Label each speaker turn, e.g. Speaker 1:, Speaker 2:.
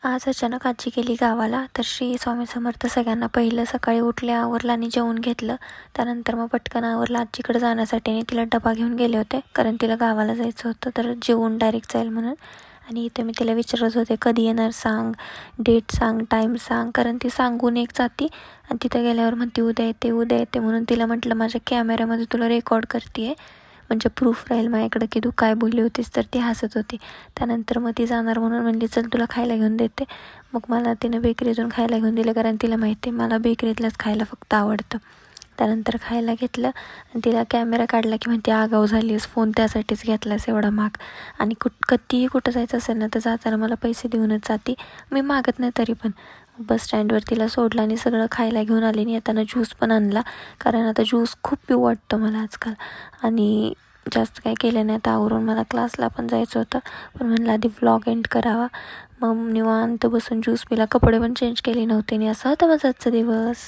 Speaker 1: आज अचानक आजी गेली गावाला. तर श्री स्वामी समर्थ सगळ्यांना पहिलं सकाळी उठल्या आवरलं आणि जेवून घेतलं. त्यानंतर मग पटकन आवरलं आजीकडे जाण्यासाठी आणि तिला डबा घेऊन गेले होते, कारण तिला गावाला जायचं होतं. तर जेवून डायरेक्ट जाईल म्हणून. आणि इथं मी तिला विचारत होते कधी येणार सांग, डेट सांग, टाईम सांग, कारण ती सांगून एक जाती आणि तिथं गेल्यावर म्हणते उद्या येते उद्या येते. म्हणून तिला म्हटलं माझ्या कॅमेऱ्यामध्ये तुला रेकॉर्ड करते आहे, म्हणजे प्रूफ राहील माझ्याकडं की तू काय बोलली होतीस. तर ती हसत होती. त्यानंतर मग ती जाणार म्हणून म्हणली चल तुला खायला घेऊन देते. मग मला तिनं बेकरीतून खायला घेऊन दिलं, कारण तिला माहिती आहे मला बेकरीतलंच खायला फक्त आवडतं. त्यानंतर खायला घेतलं आणि तिला कॅमेरा काढला की म्हणते आगाऊ झालीस, फोन त्यासाठीच घेतलास एवढा महाग. आणि कधीही कुठं जायचं असेल ना तर जाताना मला पैसे देऊनच जाते, मी मागत नाही तरी पण. बस स्टँडवर तिला सोडलं आणि सगळं खायला घेऊन आले. आणि येताना ज्यूस पण आणला, कारण आता ज्यूस खूप पिऊ वाटतं मला आजकाल. आणि जास्त काय केलं नाही आता आवरून मला क्लासला पण जायचं होतं, पण म्हणलं आधी व्लॉग एंड करावा. मग निवांत बसून ज्यूस पिला, कपडे पण चेंज केले नव्हते आणि असा होता माझा आजचा दिवस.